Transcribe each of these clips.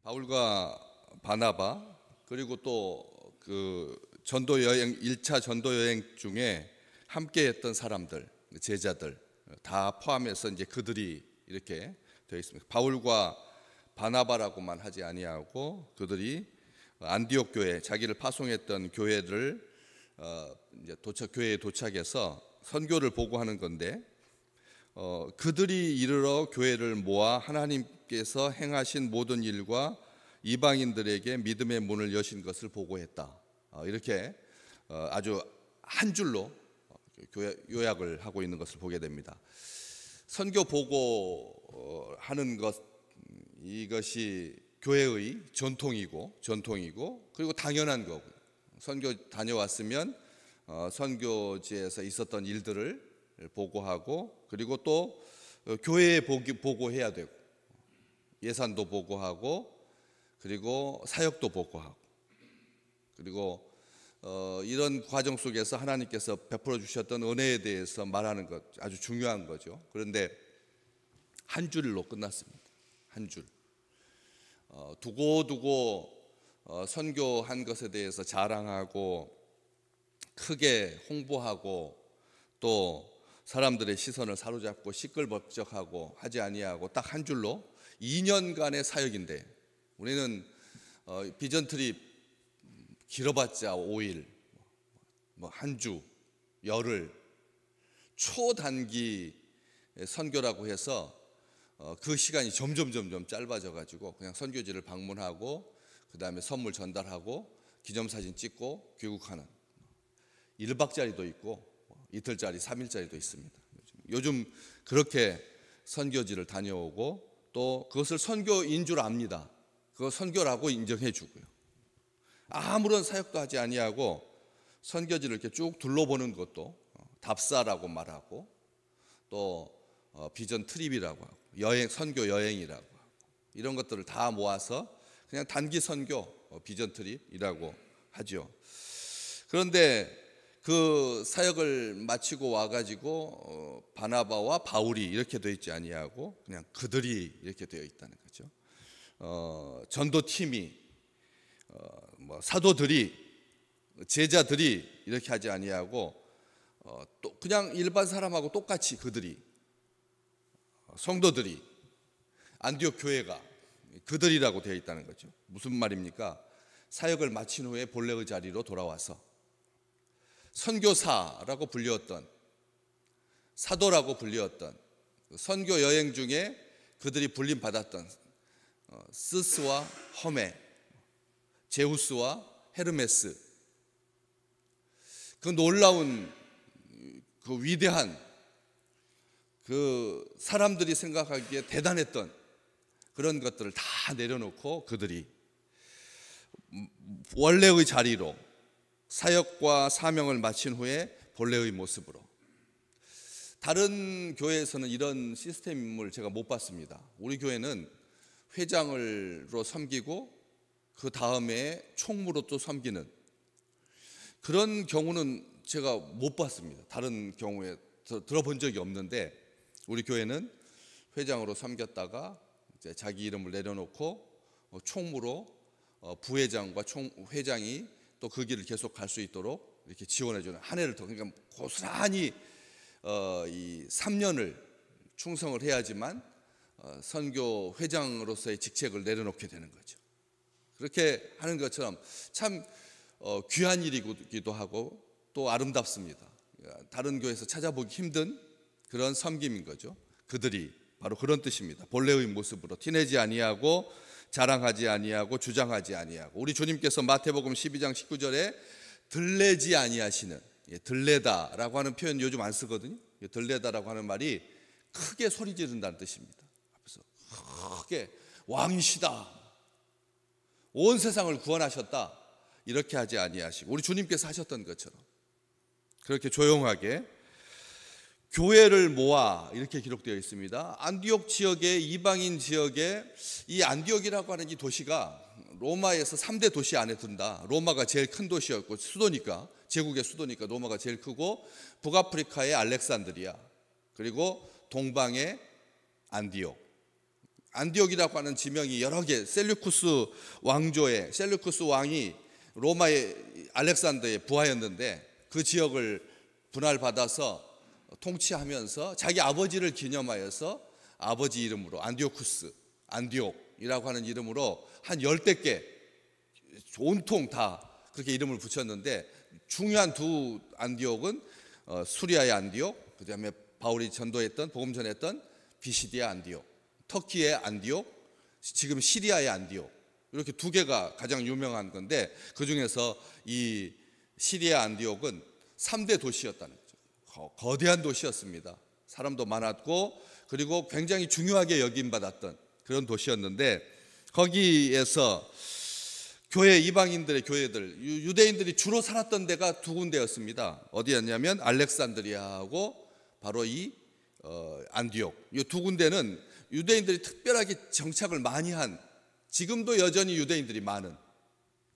바울과 바나바 그리고 또 그 전도 여행 1차 전도 여행 중에 함께 했던 사람들, 제자들 다 포함해서 이제 그들이 이렇게 되어 있습니다. 바울과 바나바라고만 하지 아니하고 그들이 안디옥 교회, 자기를 파송했던 교회를 이제 교회에 도착해서 선교를 보고하는 건데, 그들이 이르러 교회를 모아 하나님께서 행하신 모든 일과 이방인들에게 믿음의 문을 여신 것을 보고했다. 이렇게 아주 한 줄로 요약을 하고 있는 것을 보게 됩니다. 선교 보고하는 것, 이것이 교회의 전통이고 그리고 당연한 거고요. 선교 다녀왔으면 선교지에서 있었던 일들을 보고하고, 그리고 또 교회에 보고해야 되고, 예산도 보고하고, 그리고 사역도 보고하고, 그리고 이런 과정 속에서 하나님께서 베풀어 주셨던 은혜에 대해서 말하는 것 아주 중요한 거죠. 그런데 한 줄로 끝났습니다. 한 줄. 두고두고 선교한 것에 대해서 자랑하고 크게 홍보하고 또 사람들의 시선을 사로잡고 시끌벅적하고 하지 아니하고 딱 한 줄로 2년간의 사역인데, 우리는 비전 트립 길어봤자 5일, 한 주, 열흘, 초단기 선교라고 해서 그 시간이 점점 짧아져 가지고 그냥 선교지를 방문하고 그 다음에 선물 전달하고 기념사진 찍고 귀국하는, 1박짜리도 있고 이틀짜리, 3일짜리도 있습니다. 요즘 그렇게 선교지를 다녀오고 또 그것을 선교인 줄 압니다. 그거 선교라고 인정해 주고요. 아무런 사역도 하지 아니하고 선교지를 이렇게 쭉 둘러보는 것도 답사라고 말하고, 또 비전 트립이라고 하고, 여행, 선교 여행이라고 하고, 이런 것들을 다 모아서 그냥 단기 선교, 비전 트립이라고 하죠. 그런데 그 사역을 마치고 와가지고 바나바와 바울이 이렇게 되어 있지 아니하고 그냥 그들이 이렇게 되어 있다는 거죠. 전도팀이, 사도들이, 제자들이 이렇게 하지 아니하고 또 그냥 일반 사람하고 똑같이 그들이, 성도들이, 안디옥 교회가 그들이라고 되어 있다는 거죠. 무슨 말입니까? 사역을 마친 후에 본래의 자리로 돌아와서 선교사라고 불리었던, 사도라고 불리었던, 선교 여행 중에 그들이 불림 받았던 스스와 허메, 제우스와 헤르메스, 그 놀라운, 그 위대한, 그 사람들이 생각하기에 대단했던 그런 것들을 다 내려놓고 그들이 원래의 자리로 사역과 사명을 마친 후에 본래의 모습으로. 다른 교회에서는 이런 시스템을 제가 못 봤습니다. 우리 교회는 회장으로 섬기고 그 다음에 총무로 또 섬기는 그런 경우는 제가 못 봤습니다. 다른 경우에 들어본 적이 없는데, 우리 교회는 회장으로 섬겼다가 이제 자기 이름을 내려놓고 총무로 부회장과 회장이 또 그 길을 계속 갈 수 있도록 이렇게 지원해주는, 한 해를 더, 그러니까 고스란히 이 3년을 충성을 해야지만 선교 회장으로서의 직책을 내려놓게 되는 거죠. 그렇게 하는 것처럼 참 귀한 일이기도 하고 또 아름답습니다. 다른 교회에서 찾아보기 힘든 그런 섬김인 거죠. 그들이 바로 그런 뜻입니다. 본래의 모습으로 티내지 아니하고 자랑하지 아니하고 주장하지 아니하고. 우리 주님께서 마태복음 12장 19절에 들레지 아니하시는, 들레다라고 하는 표현 요즘 안 쓰거든요. 들레다라고 하는 말이 크게 소리 지른다는 뜻입니다. 앞에서 크게 왕이시다, 온 세상을 구원하셨다, 이렇게 하지 아니하시고, 우리 주님께서 하셨던 것처럼 그렇게 조용하게 교회를 모아, 이렇게 기록되어 있습니다. 안디옥 지역의, 이방인 지역에, 이 안디옥이라고 하는 이 도시가 로마에서 3대 도시 안에 든다. 로마가 제일 큰 도시였고, 수도니까, 제국의 수도니까 로마가 제일 크고, 북아프리카의 알렉산드리아, 그리고 동방의 안디옥, 안디옥이라고 하는 지명이 여러 개, 셀류쿠스 왕이 로마의 알렉산더의 부하였는데 그 지역을 분할받아서 통치하면서 자기 아버지를 기념하여서 아버지 이름으로 안디옥이라고 하는 이름으로 한 10개 온통 다 그렇게 이름을 붙였는데, 중요한 두 안디옥은 수리아의 안디옥, 그 다음에 바울이 복음 전했던 비시디아 안디옥, 터키의 안디옥, 지금 시리아의 안디옥, 이렇게 두 개가 가장 유명한 건데, 그 중에서 이 시리아 안디옥은 3대 도시였다는 거죠. 거대한 도시였습니다. 사람도 많았고 그리고 굉장히 중요하게 여김받았던 그런 도시였는데, 거기에서 이방인들의 교회들, 유대인들이 주로 살았던 데가 두 군데였습니다. 어디였냐면 알렉산드리아하고 바로 이 안디옥. 이 두 군데는 유대인들이 특별하게 정착을 많이 한, 지금도 여전히 유대인들이 많은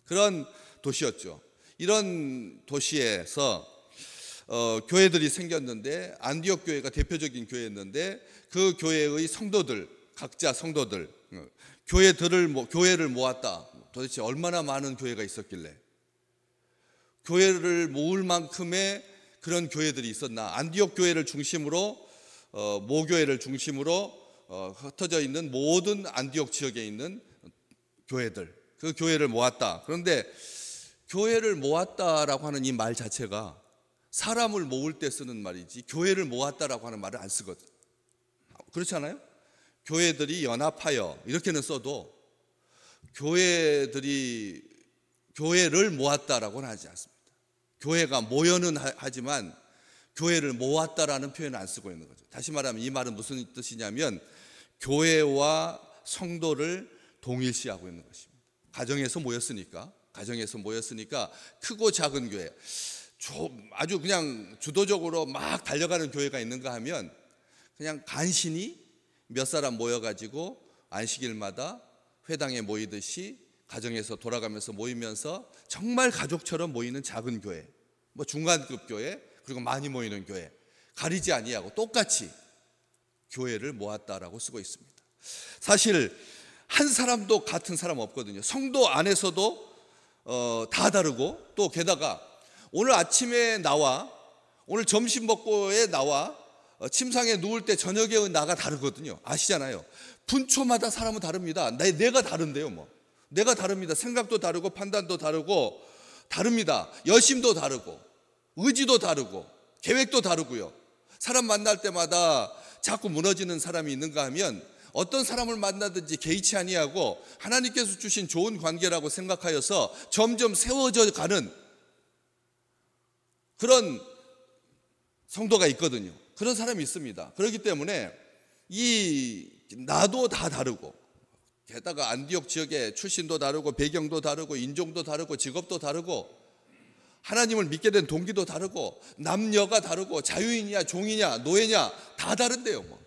그런 도시였죠. 이런 도시에서 교회들이 생겼는데, 안디옥 교회가 대표적인 교회였는데, 그 교회의 성도들, 각자 성도들, 교회를 모았다. 도대체 얼마나 많은 교회가 있었길래 교회를 모을 만큼의 그런 교회들이 있었나. 안디옥 교회를 중심으로 모교회를 중심으로 흩어져 있는 모든 안디옥 지역에 있는 교회들, 그 교회를 모았다. 그런데 교회를 모았다라고 하는 이 말 자체가 사람을 모을 때 쓰는 말이지 교회를 모았다라고 하는 말을 안 쓰거든. 그렇지 않아요? 교회들이 연합하여 이렇게는 써도 교회를 모았다라고는 하지 않습니다. 교회가 모여는 하지만 교회를 모았다라는 표현을 안 쓰고 있는 거죠. 다시 말하면 이 말은 무슨 뜻이냐면 교회와 성도를 동일시하고 있는 것입니다. 가정에서 모였으니까 크고 작은 교회, 아주 그냥 주도적으로 막 달려가는 교회가 있는가 하면 그냥 간신히 몇 사람 모여가지고 안식일마다 회당에 모이듯이 가정에서 돌아가면서 모이면서 정말 가족처럼 모이는 작은 교회, 뭐 중간급 교회, 그리고 많이 모이는 교회, 가리지 아니하고 똑같이 교회를 모았다라고 쓰고 있습니다. 사실 한 사람도 같은 사람 없거든요. 성도 안에서도 다 다르고, 또 게다가 오늘 아침에 나와 오늘 점심 먹고에 나와 침상에 누울 때 저녁에 나가 다르거든요. 아시잖아요. 분초마다 사람은 다릅니다. 내가 다른데요. 내가 다릅니다. 생각도 다르고 판단도 다르고 다릅니다. 여심도 다르고 의지도 다르고 계획도 다르고요. 사람 만날 때마다 자꾸 무너지는 사람이 있는가 하면 어떤 사람을 만나든지 개의치 아니하고 하나님께서 주신 좋은 관계라고 생각하여서 점점 세워져 가는 그런 성도가 있거든요. 그런 사람이 있습니다. 그렇기 때문에 나도 다 다르고, 게다가 안디옥 지역의 출신도 다르고 배경도 다르고 인종도 다르고 직업도 다르고 하나님을 믿게 된 동기도 다르고 남녀가 다르고 자유인이냐 종이냐 노예냐 다 다른데요.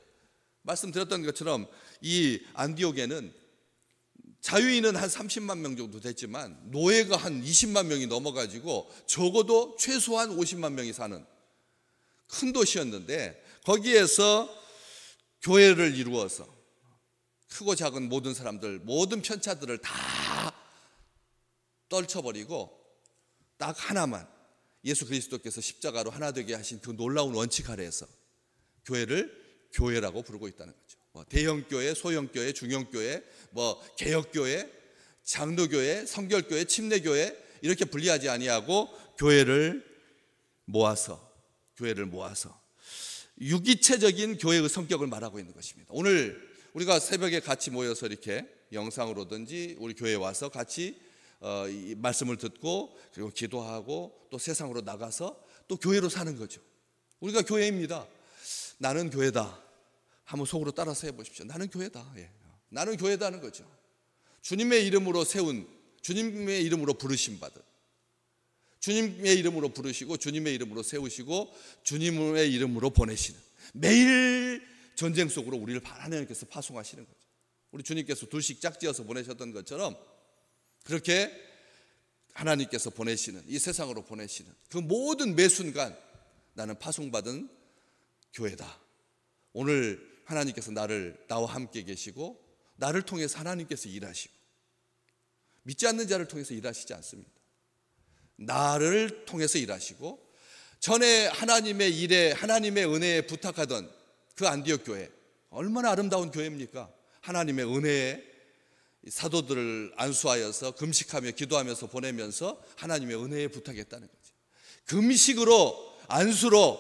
말씀드렸던 것처럼 이 안디옥에는 자유인은 한 30만 명 정도 됐지만 노예가 한 20만 명이 넘어가지고 적어도 최소한 50만 명이 사는 큰 도시였는데, 거기에서 교회를 이루어서 크고 작은 모든 사람들, 모든 편차들을 다 떨쳐버리고 딱 하나만, 예수 그리스도께서 십자가로 하나 되게 하신 그 놀라운 원칙 아래에서 교회를 교회라고 부르고 있다는 거죠. 대형교회, 소형교회, 중형교회, 개혁교회, 장로교회, 성결교회, 침례교회 이렇게 분리하지 아니하고 교회를 모아서 유기체적인 교회의 성격을 말하고 있는 것입니다. 오늘 우리가 새벽에 같이 모여서 이렇게 영상으로든지 우리 교회에 와서 같이 이 말씀을 듣고 그리고 기도하고 또 세상으로 나가서 또 교회로 사는 거죠. 우리가 교회입니다. 나는 교회다. 한번 속으로 따라서 해보십시오. 나는 교회다. 나는 교회다는 거죠. 주님의 이름으로 세운, 주님의 이름으로 부르심 받은, 주님의 이름으로 부르시고 주님의 이름으로 세우시고 주님의 이름으로 보내시는, 매일 전쟁 속으로 우리를 하나님께서 파송하시는 거죠. 우리 주님께서 둘씩 짝지어서 보내셨던 것처럼 그렇게 하나님께서 보내시는, 이 세상으로 보내시는 그 모든 매 순간 나는 파송받은 교회다. 오늘 하나님께서 나와 함께 계시고 나를 통해서 하나님께서 일하시고 믿지 않는 자를 통해서 일하시지 않습니다. 나를 통해서 일하시고 전에 하나님의 일에 하나님의 은혜에 부탁하던 그 안디옥 교회, 얼마나 아름다운 교회입니까? 하나님의 은혜에 사도들을 안수하여서 금식하며 기도하면서 보내면서 하나님의 은혜에 부탁했다는 거죠. 금식으로 안수로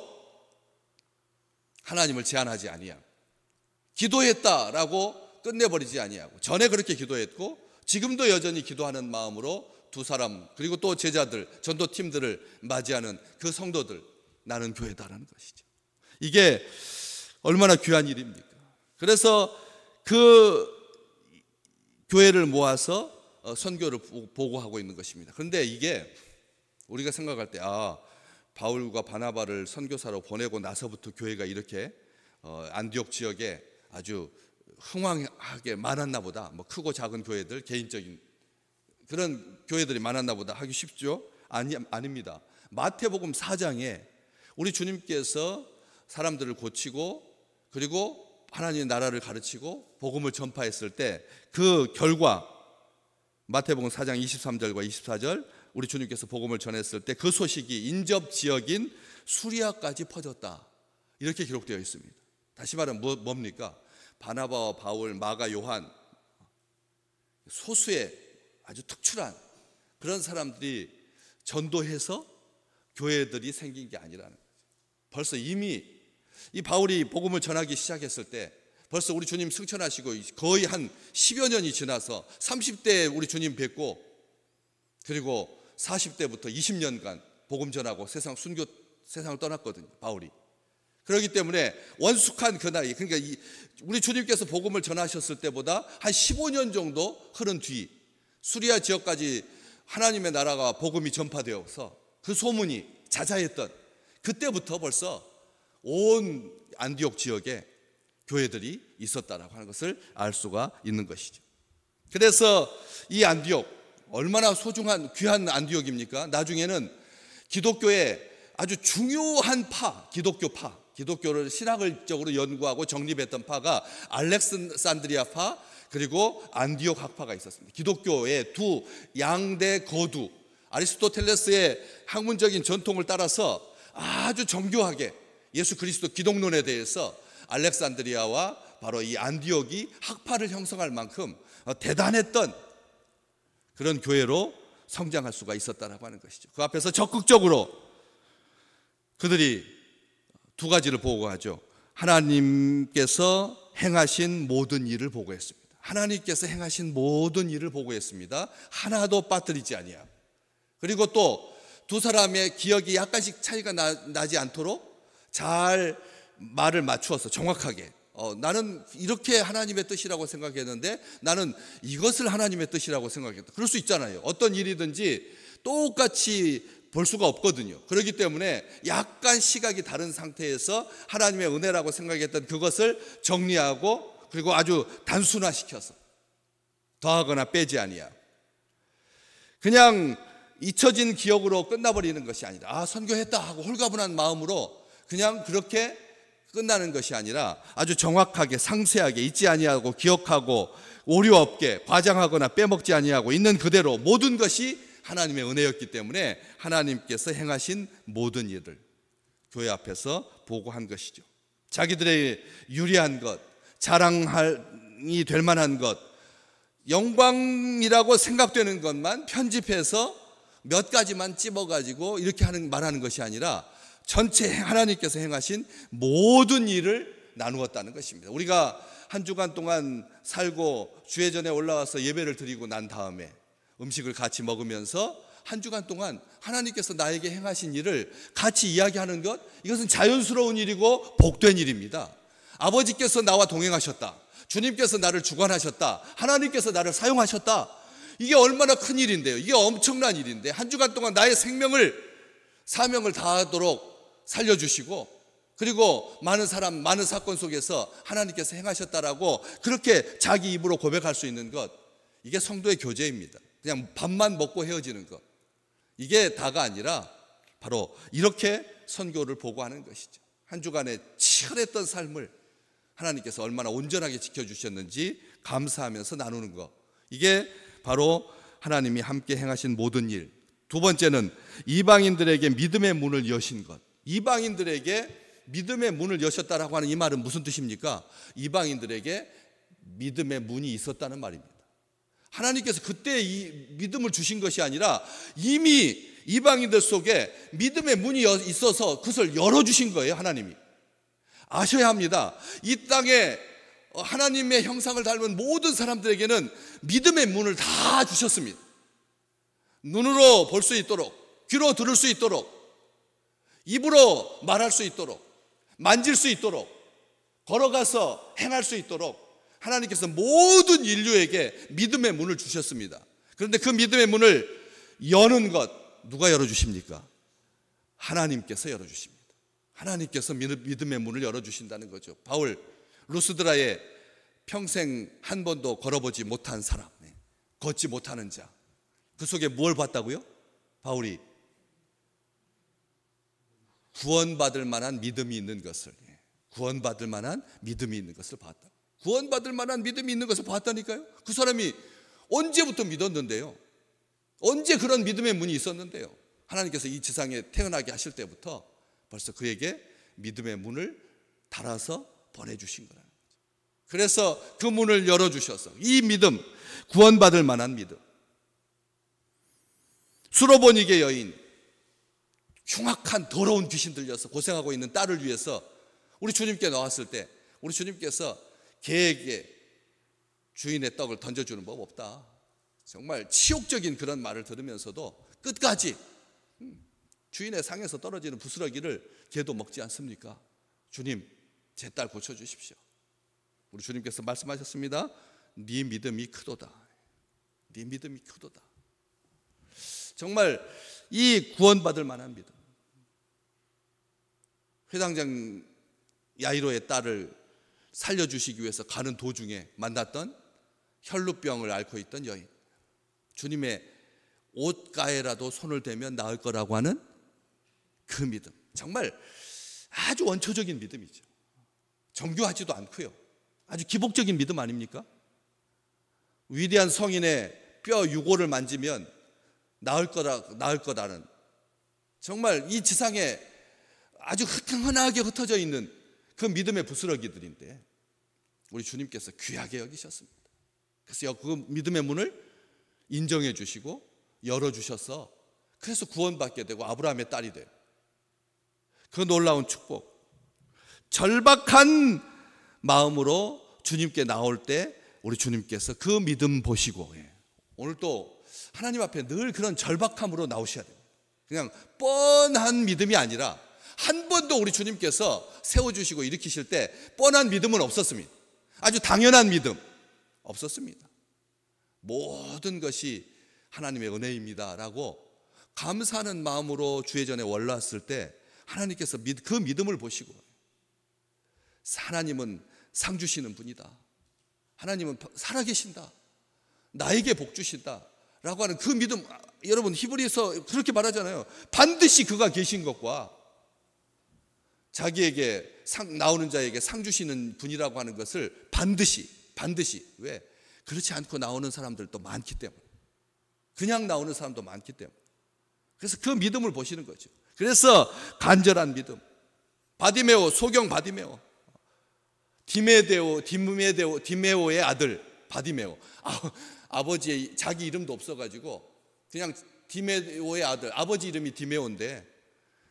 하나님을 제한하지 아니하고 기도했다라고 끝내버리지 아니하고 전에 그렇게 기도했고 지금도 여전히 기도하는 마음으로 두 사람 그리고 또 제자들 전도팀들을 맞이하는 그 성도들, 나는 교회다라는 것이죠. 이게 얼마나 귀한 일입니까? 그래서 그 교회를 모아서 선교를 보고하고 있는 것입니다. 그런데 이게 우리가 생각할 때 바울과 바나바를 선교사로 보내고 나서부터 교회가 이렇게 안디옥 지역에 아주 흥왕하게 많았나 보다, 뭐 크고 작은 교회들, 개인적인 그런 교회들이 많았나 보다 하기 쉽죠? 아닙니다. 마태복음 4장에 우리 주님께서 사람들을 고치고 그리고 하나님의 나라를 가르치고 복음을 전파했을 때 그 결과, 마태복음 4장 23절과 24절, 우리 주님께서 복음을 전했을 때 그 소식이 인접 지역인 수리아까지 퍼졌다, 이렇게 기록되어 있습니다. 다시 말하면 뭡니까? 바나바와 바울, 마가, 요한, 소수의 아주 특출한 그런 사람들이 전도해서 교회들이 생긴 게 아니라는 거죠. 벌써 이미 이 바울이 복음을 전하기 시작했을 때 벌써 우리 주님 승천하시고 거의 한 10여 년이 지나서 30대에 우리 주님 뵙고 그리고 40대부터 20년간 복음 전하고 세상을 떠났거든요, 바울이. 그렇기 때문에 원숙한 그 나이, 그러니까 우리 주님께서 복음을 전하셨을 때보다 한 15년 정도 흐른 뒤 수리아 지역까지 하나님의 나라가 복음이 전파되어서 그 소문이 자자했던 그때부터 벌써 온 안디옥 지역에 교회들이 있었다라고 하는 것을 알 수가 있는 것이죠. 그래서 이 안디옥, 얼마나 소중한 귀한 안디옥입니까? 나중에는 기독교의 아주 중요한 기독교를 신학적으로 연구하고 정립했던 파가 알렉산드리아 파 그리고 안디옥 학파가 있었습니다. 기독교의 두 양대 거두, 아리스토텔레스의 학문적인 전통을 따라서 아주 정교하게 예수 그리스도 기독론에 대해서 알렉산드리아와 바로 이 안디옥이 학파를 형성할 만큼 대단했던 그런 교회로 성장할 수가 있었다라고 하는 것이죠. 그 앞에서 적극적으로 그들이 두 가지를 보고하죠. 하나님께서 행하신 모든 일을 보고했습니다. 하나님께서 행하신 모든 일을 보고했습니다. 하나도 빠뜨리지 아니하고. 그리고 또 두 사람의 기억이 약간씩 차이가 나지 않도록 잘 말을 맞추어서 정확하게, 나는 이렇게 하나님의 뜻이라고 생각했는데 나는 이것을 하나님의 뜻이라고 생각했다. 그럴 수 있잖아요. 어떤 일이든지 똑같이 볼 수가 없거든요. 그렇기 때문에 약간 시각이 다른 상태에서 하나님의 은혜라고 생각했던 그것을 정리하고 그리고 아주 단순화시켜서 더하거나 빼지 아니하고 그냥 잊혀진 기억으로 끝나버리는 것이 아니라 선교했다 하고 홀가분한 마음으로 그냥 그렇게 끝나는 것이 아니라 아주 정확하게 상세하게 잊지 아니하고 기억하고 오류 없게 과장하거나 빼먹지 아니하고 있는 그대로 모든 것이 하나님의 은혜였기 때문에 하나님께서 행하신 모든 일을 교회 앞에서 보고한 것이죠. 자기들의 유리한 것, 자랑이 될 만한 것, 영광이라고 생각되는 것만 편집해서 몇 가지만 찝어가지고 이렇게 말하는 것이 아니라 전체 하나님께서 행하신 모든 일을 나누었다는 것입니다. 우리가 한 주간 동안 살고 주회전에 올라와서 예배를 드리고 난 다음에 음식을 같이 먹으면서 한 주간 동안 하나님께서 나에게 행하신 일을 같이 이야기하는 것, 이것은 자연스러운 일이고 복된 일입니다. 아버지께서 나와 동행하셨다, 주님께서 나를 주관하셨다, 하나님께서 나를 사용하셨다, 이게 얼마나 큰 일인데요. 이게 엄청난 일인데 한 주간 동안 나의 사명을 다하도록 살려주시고 그리고 많은 사건 속에서 하나님께서 행하셨다라고 그렇게 자기 입으로 고백할 수 있는 것, 이게 성도의 교제입니다. 그냥 밥만 먹고 헤어지는 것, 이게 다가 아니라 바로 이렇게 선교를 보고하는 것이죠. 한 주간의 치열했던 삶을 하나님께서 얼마나 온전하게 지켜주셨는지 감사하면서 나누는 것, 이게 바로 하나님이 함께 행하신 모든 일. 두 번째는 이방인들에게 믿음의 문을 여신 것. 이방인들에게 믿음의 문을 여셨다라고 하는 이 말은 무슨 뜻입니까? 이방인들에게 믿음의 문이 있었다는 말입니다. 하나님께서 그때 이 믿음을 주신 것이 아니라 이미 이방인들 속에 믿음의 문이 있어서 그것을 열어주신 거예요. 하나님이. 아셔야 합니다. 이 땅에 하나님의 형상을 닮은 모든 사람들에게는 믿음의 문을 다 주셨습니다. 눈으로 볼 수 있도록, 귀로 들을 수 있도록, 입으로 말할 수 있도록, 만질 수 있도록, 걸어가서 행할 수 있도록 하나님께서 모든 인류에게 믿음의 문을 주셨습니다. 그런데 그 믿음의 문을 여는 것, 누가 열어주십니까? 하나님께서 열어주십니다. 하나님께서 믿음의 문을 열어주신다는 거죠. 바울, 루스드라에 평생 한 번도 걸어보지 못한 사람, 걷지 못하는 자, 그 속에 뭘 봤다고요? 바울이 구원받을 만한 믿음이 있는 것을, 구원받을 만한 믿음이 있는 것을 봤다. 구원받을 만한 믿음이 있는 것을 봤다니까요. 그 사람이 언제부터 믿었는데요? 언제 그런 믿음의 문이 있었는데요? 하나님께서 이 지상에 태어나게 하실 때부터 벌써 그에게 믿음의 문을 달아서 보내주신 거라는 거죠. 그래서 그 문을 열어주셔서 이 믿음, 구원받을 만한 믿음. 수로보니게 여인, 흉악한 더러운 귀신 들려서 고생하고 있는 딸을 위해서 우리 주님께 나왔을 때 우리 주님께서 개에게 주인의 떡을 던져주는 법 없다. 정말 치욕적인 그런 말을 들으면서도 끝까지 주인의 상에서 떨어지는 부스러기를 개도 먹지 않습니까? 주님, 제 딸 고쳐주십시오. 우리 주님께서 말씀하셨습니다. 네 믿음이 크도다. 네 믿음이 크도다. 정말 이 구원받을 만한 믿음. 회당장 야이로의 딸을 살려주시기 위해서 가는 도중에 만났던 혈루병을 앓고 있던 여인, 주님의 옷가에라도 손을 대면 나을 거라고 하는 그 믿음, 정말 아주 원초적인 믿음이죠. 정교하지도 않고요, 아주 기복적인 믿음 아닙니까? 위대한 성인의 뼈 유골을 만지면 나을 거라는, 정말 이 지상에 아주 흔하게 흩어져 있는 그 믿음의 부스러기들인데 우리 주님께서 귀하게 여기셨습니다. 그래서 그 믿음의 문을 인정해 주시고 열어주셔서 그래서 구원받게 되고 아브라함의 딸이 돼요. 그 놀라운 축복. 절박한 마음으로 주님께 나올 때 우리 주님께서 그 믿음 보시고, 오늘 또 하나님 앞에 늘 그런 절박함으로 나오셔야 됩니다. 그냥 뻔한 믿음이 아니라 한 번도 우리 주님께서 세워주시고 일으키실 때 뻔한 믿음은 없었습니다. 아주 당연한 믿음 없었습니다. 모든 것이 하나님의 은혜입니다 라고 감사하는 마음으로 주의 전에 올라왔을 때 하나님께서 그 믿음을 보시고, 하나님은 상 주시는 분이다, 하나님은 살아계신다, 나에게 복 주신다 라고 하는 그 믿음. 여러분, 히브리서 그렇게 말하잖아요. 반드시 그가 계신 것과 자기에게 나오는 자에게 상 주시는 분이라고 하는 것을 반드시. 왜? 그렇지 않고 나오는 사람들도 많기 때문에, 그냥 나오는 사람도 많기 때문에. 그래서 그 믿음을 보시는 거죠. 그래서 간절한 믿음. 바디메오, 소경 바디메오, 디메오의 아들 바디메오. 아버지의 자기 이름도 없어가지고 그냥 디메오의 아들, 아버지 이름이 디메오인데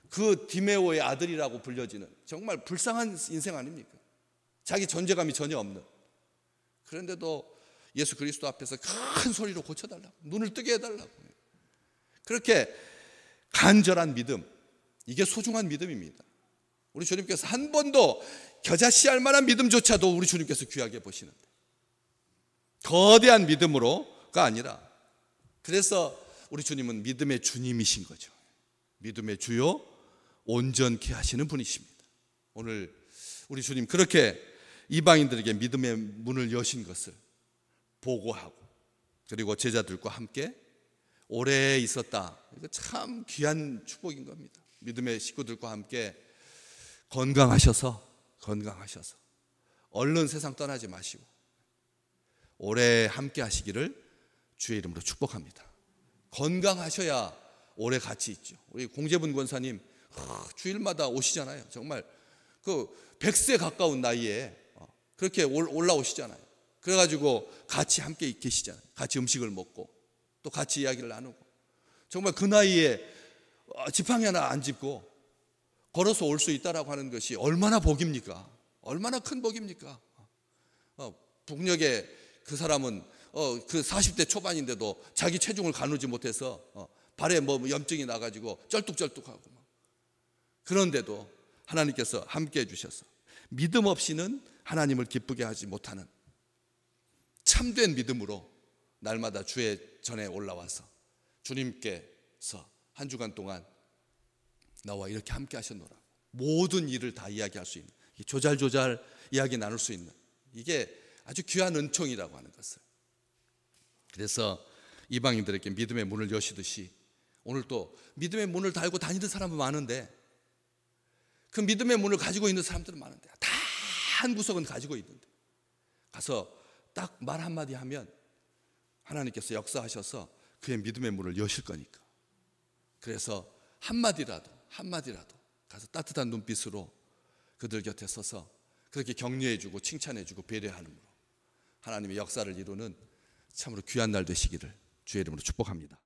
그 디메오의 아들이라고 불려지는 정말 불쌍한 인생 아닙니까? 자기 존재감이 전혀 없는. 그런데도 예수 그리스도 앞에서 큰 소리로 고쳐달라고, 눈을 뜨게 해달라고. 그렇게 간절한 믿음, 이게 소중한 믿음입니다. 우리 주님께서 한 번도 겨자씨할 만한 믿음조차도 우리 주님께서 귀하게 보시는데, 거대한 믿음으로가 아니라, 그래서 우리 주님은 믿음의 주님이신 거죠. 믿음의 주요 온전케 하시는 분이십니다. 오늘 우리 주님 그렇게 이방인들에게 믿음의 문을 여신 것을 보고하고, 그리고 제자들과 함께 오래 있었다. 이거 참 귀한 축복인 겁니다. 믿음의 식구들과 함께 건강하셔서 얼른 세상 떠나지 마시고 오래 함께 하시기를 주의 이름으로 축복합니다. 건강하셔야 오래 같이 있죠. 우리 공재분 권사님 주일마다 오시잖아요. 정말 그 100세 가까운 나이에 그렇게 올라오시잖아요. 그래가지고 같이 함께 계시잖아요. 같이 음식을 먹고 또 같이 이야기를 나누고, 정말 그 나이에 지팡이 하나 안 짚고 걸어서 올 수 있다라고 하는 것이 얼마나 복입니까? 얼마나 큰 복입니까? 북녘에 그 사람은 그 40대 초반인데도 자기 체중을 가누지 못해서 발에 뭐 염증이 나가지고 쩔뚝쩔뚝하고, 그런데도 하나님께서 함께 해주셔서 믿음 없이는 하나님을 기쁘게 하지 못하는 참된 믿음으로 날마다 주의 전에 올라와서 주님께서 한 주간 동안 나와 이렇게 함께 하셨노라, 모든 일을 다 이야기할 수 있는, 조잘조잘 이야기 나눌 수 있는, 이게 아주 귀한 은총이라고 하는 것을. 그래서 이방인들에게 믿음의 문을 여시듯이 오늘 또 믿음의 문을 달고 다니는 사람은 많은데, 그 믿음의 문을 가지고 있는 사람들은 많은데, 다 한 구석은 가지고 있는데 가서 딱 말 한마디 하면 하나님께서 역사하셔서 그의 믿음의 문을 여실 거니까. 그래서 한마디라도 가서 따뜻한 눈빛으로 그들 곁에 서서 그렇게 격려해주고 칭찬해주고 배려하는으로 하나님의 역사를 이루는 참으로 귀한 날 되시기를 주의 이름으로 축복합니다.